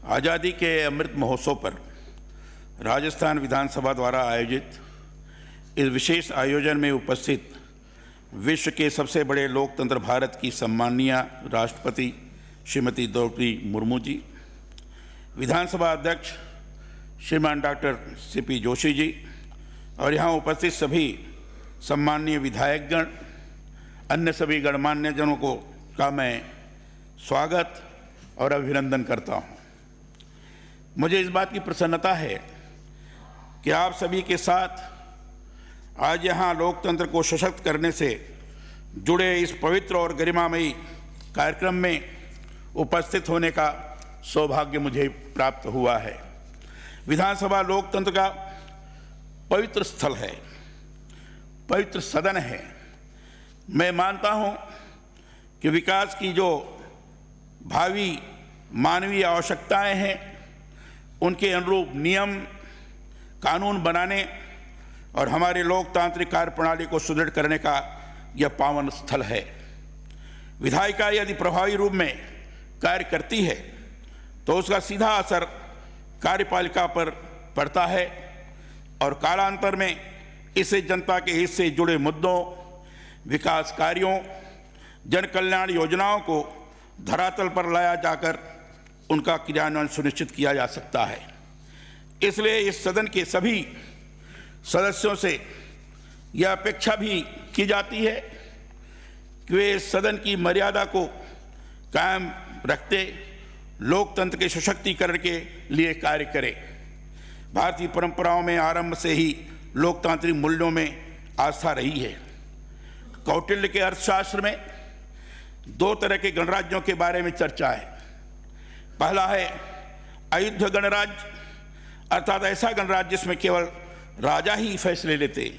आज़ादी के अमृत महोत्सव पर राजस्थान विधानसभा द्वारा आयोजित इस विशेष आयोजन में उपस्थित विश्व के सबसे बड़े लोकतंत्र भारत की सम्माननीय राष्ट्रपति श्रीमती द्रौपदी मुर्मू जी, विधानसभा अध्यक्ष श्रीमान डॉक्टर सीपी जोशी जी और यहाँ उपस्थित सभी सम्माननीय विधायकगण, अन्य सभी गणमान्य जनों को का मैं स्वागत और अभिनंदन करता हूँ। मुझे इस बात की प्रसन्नता है कि आप सभी के साथ आज यहाँ लोकतंत्र को सशक्त करने से जुड़े इस पवित्र और गरिमामयी कार्यक्रम में उपस्थित होने का सौभाग्य मुझे प्राप्त हुआ है। विधानसभा लोकतंत्र का पवित्र स्थल है, पवित्र सदन है। मैं मानता हूँ कि विकास की जो भावी मानवीय आवश्यकताएं हैं उनके अनुरूप नियम कानून बनाने और हमारे लोकतांत्रिक कार्य प्रणाली को सुदृढ़ करने का यह पावन स्थल है। विधायिका यदि प्रभावी रूप में कार्य करती है तो उसका सीधा असर कार्यपालिका पर पड़ता है और कालांतर में इससे जनता के हित से जुड़े मुद्दों, विकास कार्यों, जन कल्याण योजनाओं को धरातल पर लाया जाकर उनका क्रियान्वयन सुनिश्चित किया जा सकता है। इसलिए इस सदन के सभी सदस्यों से यह अपेक्षा भी की जाती है कि वे सदन की मर्यादा को कायम रखते लोकतंत्र के सशक्तिकरण के लिए कार्य करें। भारतीय परंपराओं में आरंभ से ही लोकतांत्रिक मूल्यों में आस्था रही है। कौटिल्य के अर्थशास्त्र में दो तरह के गणराज्यों के बारे में चर्चा है। पहला है अयुद्ध गणराज्य, अर्थात ऐसा गणराज्य जिसमें केवल राजा ही फैसले लेते,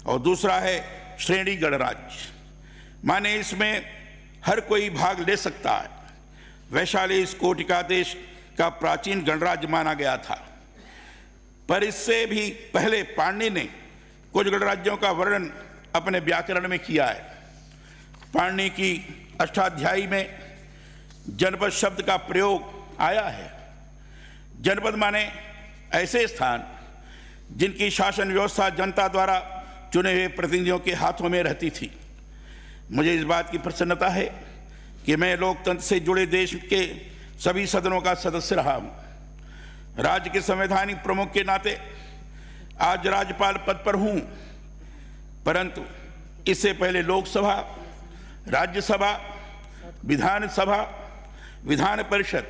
और दूसरा है श्रेणी गणराज्य, माने इसमें हर कोई भाग ले सकता है। वैशाली इस कोटि का देश का प्राचीन गणराज्य माना गया था, पर इससे भी पहले पाणिनि ने कुछ गणराज्यों का वर्णन अपने व्याकरण में किया है। पाणिनि की अष्टाध्यायी में जनपद शब्द का प्रयोग आया है। जनपद माने ऐसे स्थान जिनकी शासन व्यवस्था जनता द्वारा चुने हुए प्रतिनिधियों के हाथों में रहती थी। मुझे इस बात की प्रसन्नता है कि मैं लोकतंत्र से जुड़े देश के सभी सदनों का सदस्य रहा हूँ। राज्य के संवैधानिक प्रमुख के नाते आज राज्यपाल पद पर हूँ, परंतु इससे पहले लोकसभा, राज्यसभा, विधानसभा, विधान परिषद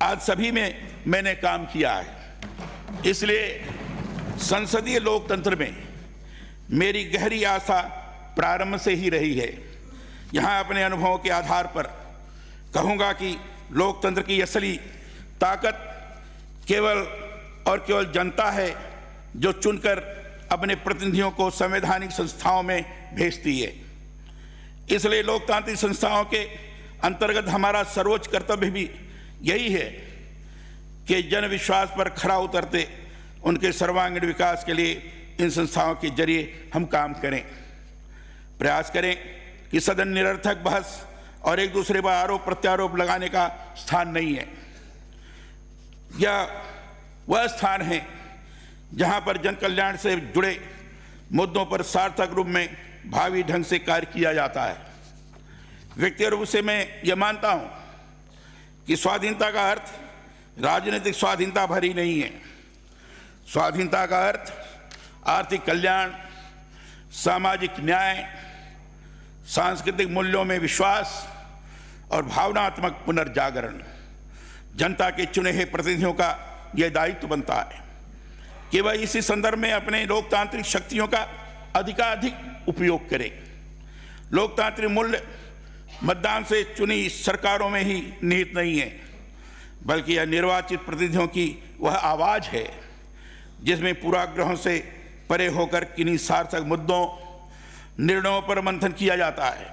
आज सभी में मैंने काम किया है। इसलिए संसदीय लोकतंत्र में मेरी गहरी आस्था प्रारंभ से ही रही है। यहाँ अपने अनुभवों के आधार पर कहूँगा कि लोकतंत्र की असली ताकत केवल और केवल जनता है, जो चुनकर अपने प्रतिनिधियों को संवैधानिक संस्थाओं में भेजती है। इसलिए लोकतांत्रिक संस्थाओं के अंतर्गत हमारा सर्वोच्च कर्तव्य भी यही है कि जन विश्वास पर खरा उतरते उनके सर्वांगीण विकास के लिए इन संस्थाओं के जरिए हम काम करें। प्रयास करें कि सदन निरर्थक बहस और एक दूसरे पर आरोप प्रत्यारोप लगाने का स्थान नहीं है। यह वह स्थान है जहां पर जन कल्याण से जुड़े मुद्दों पर सार्थक रूप में भावी ढंग से कार्य किया जाता है। व्यक्तिगत रूप से मैं यह मानता हूं कि स्वाधीनता का अर्थ राजनीतिक स्वाधीनता भरी नहीं है। स्वाधीनता का अर्थ आर्थिक कल्याण, सामाजिक न्याय, सांस्कृतिक मूल्यों में विश्वास और भावनात्मक पुनर्जागरण। जनता के चुने हुए प्रतिनिधियों का यह दायित्व बनता है कि वह इसी संदर्भ में अपने लोकतांत्रिक शक्तियों का अधिकाधिक उपयोग करें। लोकतांत्रिक मूल्य मतदान से चुनी सरकारों में ही निहित नहीं है, बल्कि यह निर्वाचित प्रतिनिधियों की वह आवाज़ है जिसमें पूर्वाग्रहों से परे होकर किन्हीं सार्थक मुद्दों, निर्णयों पर मंथन किया जाता है।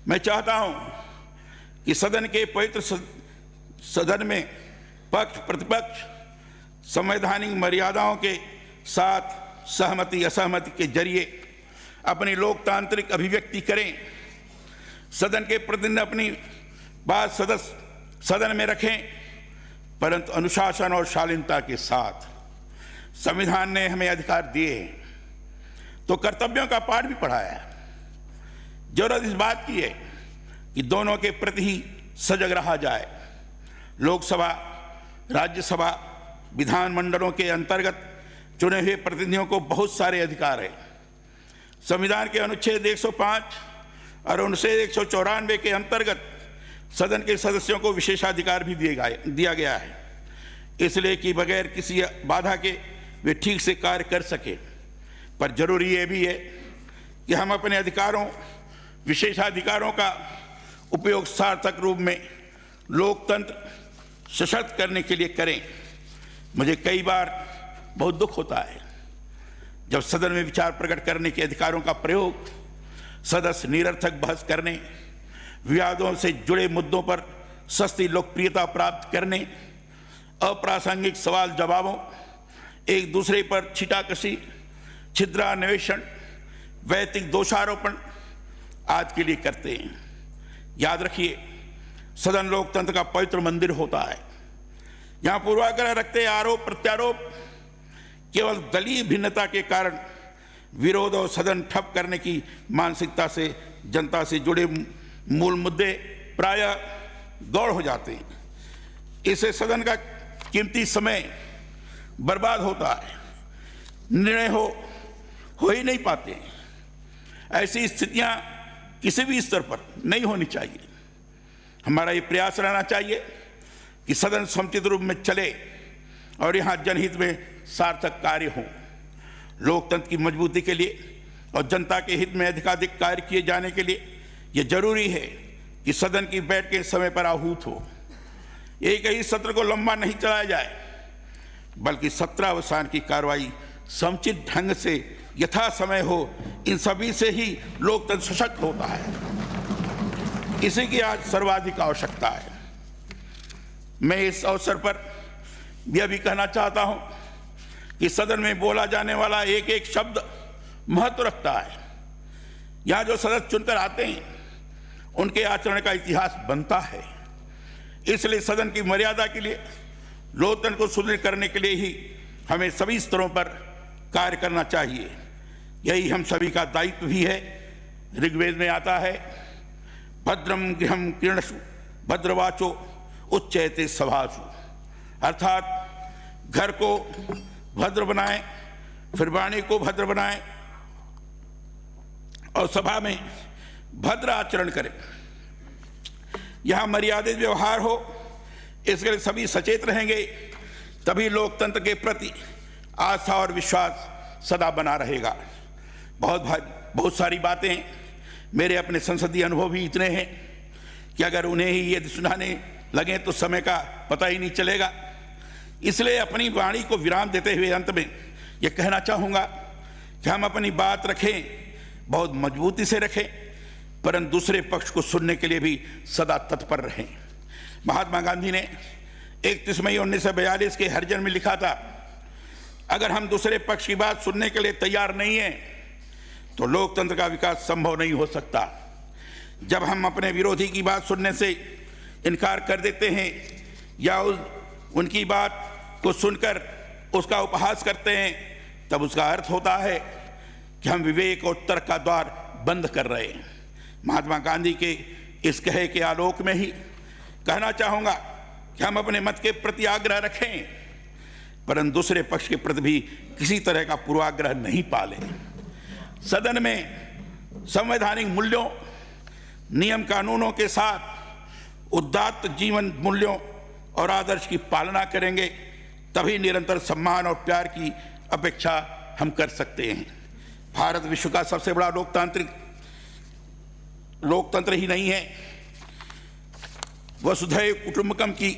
मैं चाहता हूं कि सदन के पवित्र सदन में पक्ष प्रतिपक्ष संवैधानिक मर्यादाओं के साथ सहमति असहमति के जरिए अपनी लोकतांत्रिक अभिव्यक्ति करें। सदन के प्रतिनिधि अपनी बात सदन में रखें, परंतु अनुशासन और शालीनता के साथ संविधान ने हमें अधिकार दिए तो कर्तव्यों का पाठ भी पढ़ाया है। जरूरत इस बात की है कि दोनों के प्रति ही सजग रहा जाए। लोकसभा, राज्यसभा, विधानमंडलों के अंतर्गत चुने हुए प्रतिनिधियों को बहुत सारे अधिकार हैं। संविधान के अनुच्छेद 105 और अनुच्छेद 194 के अंतर्गत सदन के सदस्यों को विशेषाधिकार भी दिया गया है, इसलिए कि बगैर किसी बाधा के वे ठीक से कार्य कर सके। पर जरूरी ये भी है कि हम अपने अधिकारों, विशेषाधिकारों का उपयोग सार्थक रूप में लोकतंत्र सशक्त करने के लिए करें। मुझे कई बार बहुत दुख होता है जब सदन में विचार प्रकट करने के अधिकारों का प्रयोग सदस्य निरर्थक बहस करने, विवादों से जुड़े मुद्दों पर सस्ती लोकप्रियता प्राप्त करने, अप्रासंगिक सवाल जवाबों, एक दूसरे पर छिटाकशी, छिद्रान्वेषण, वैयक्तिक दोषारोपण आज के लिए करते हैं। याद रखिए, सदन लोकतंत्र का पवित्र मंदिर होता है। यहाँ पूर्वाग्रह रखते आरोप प्रत्यारोप केवल दलीय भिन्नता के कारण विरोध और सदन ठप करने की मानसिकता से जनता से जुड़े मूल मुद्दे प्रायः गौड़ हो जाते हैं। इससे सदन का कीमती समय बर्बाद होता है, निर्णय हो ही नहीं पाते। ऐसी स्थितियां किसी भी स्तर पर नहीं होनी चाहिए। हमारा ये प्रयास रहना चाहिए कि सदन समुचित रूप में चले और यहाँ जनहित में सार्थक कार्य हों। लोकतंत्र की मजबूती के लिए और जनता के हित में अधिकाधिक कार्य किए जाने के लिए ये जरूरी है कि सदन की बैठकें समय पर आहूत हो। एक ही सत्र को लंबा नहीं चलाया जाए, बल्कि सत्रावसान की कार्रवाई समुचित ढंग से यथा समय हो। इन सभी से ही लोकतंत्र सशक्त होता है। इसी की आज सर्वाधिक आवश्यकता है। मैं इस अवसर पर यह भी कहना चाहता हूं कि सदन में बोला जाने वाला एक एक शब्द महत्व रखता है। यहाँ जो सदस्य चुनकर आते हैं उनके आचरण का इतिहास बनता है। इसलिए सदन की मर्यादा के लिए, लोकतंत्र को सुदृढ़ करने के लिए ही हमें सभी स्तरों पर कार्य करना चाहिए। यही हम सभी का दायित्व भी है। ऋग्वेद में आता है, भद्रम गृहम कृणसु भद्रवाचो उच्चैते सभासु, अर्थात घर को भद्र बनाएं, फिर वाणी को भद्र बनाएं और सभा में भद्र आचरण करें। यहाँ मर्यादित व्यवहार हो, इसके लिए सभी सचेत रहेंगे, तभी लोकतंत्र के प्रति आस्था और विश्वास सदा बना रहेगा। बहुत सारी बातें, मेरे अपने संसदीय अनुभव भी इतने हैं कि अगर उन्हें ही यदि सुनाने लगे तो समय का पता ही नहीं चलेगा। इसलिए अपनी वाणी को विराम देते हुए अंत में यह कहना चाहूँगा कि हम अपनी बात रखें, बहुत मजबूती से रखें, परंतु दूसरे पक्ष को सुनने के लिए भी सदा तत्पर रहें। महात्मा गांधी ने 31 मई 1942 के हरिजन में लिखा था, अगर हम दूसरे पक्ष की बात सुनने के लिए तैयार नहीं हैं तो लोकतंत्र का विकास संभव नहीं हो सकता। जब हम अपने विरोधी की बात सुनने से इनकार कर देते हैं या उनकी बात को सुनकर उसका उपहास करते हैं, तब उसका अर्थ होता है कि हम विवेक और तर्क का द्वार बंद कर रहे हैं। महात्मा गांधी के इस कहे के आलोक में ही कहना चाहूँगा कि हम अपने मत के प्रति आग्रह रखें, परंतु दूसरे पक्ष के प्रति भी किसी तरह का पूर्वाग्रह नहीं पालें। सदन में संवैधानिक मूल्यों, नियम कानूनों के साथ उदात्त जीवन मूल्यों और आदर्श की पालना करेंगे, तभी निरंतर सम्मान और प्यार की अपेक्षा हम कर सकते हैं। भारत विश्व का सबसे बड़ा लोकतंत्र ही नहीं है, वसुधैव कुटुंबकम की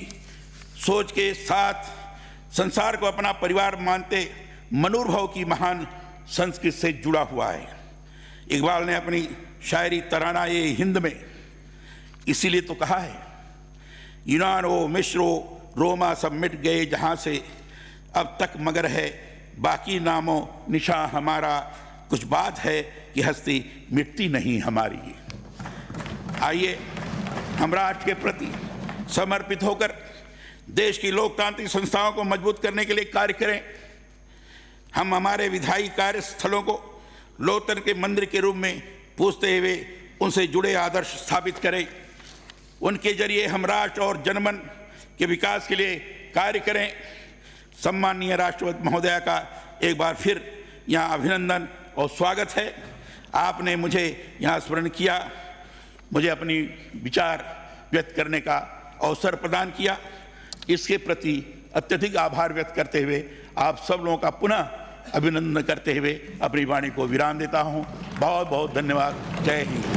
सोच के साथ संसार को अपना परिवार मानते मनुर्भव की महान संस्कृति से जुड़ा हुआ है। इकबाल ने अपनी शायरी तराना ये हिंद में इसीलिए तो कहा है, यूनानो मिस्रो रोमा सब मिट गए जहाँ से, अब तक मगर है बाकी नामों निशा हमारा, कुछ बात है कि हस्ती मिटती नहीं हमारी। आइए हम राष्ट्र के प्रति समर्पित होकर देश की लोकतांत्रिक संस्थाओं को मजबूत करने के लिए कार्य करें। हम हमारे विधायी कार्य स्थलों को लोकतंत्र के मंदिर के रूप में पूजते हुए उनसे जुड़े आदर्श स्थापित करें। उनके जरिए हम राष्ट्र और जनमन के विकास के लिए कार्य करें। सम्माननीय राष्ट्रपति महोदया का एक बार फिर यहाँ अभिनंदन और स्वागत है। आपने मुझे यहाँ स्मरण किया, मुझे अपनी विचार व्यक्त करने का अवसर प्रदान किया। इसके प्रति अत्यधिक आभार व्यक्त करते हुए आप सब लोगों का पुनः अभिनंदन करते हुए अपनी वाणी को विराम देता हूँ। बहुत बहुत धन्यवाद। जय हिंद।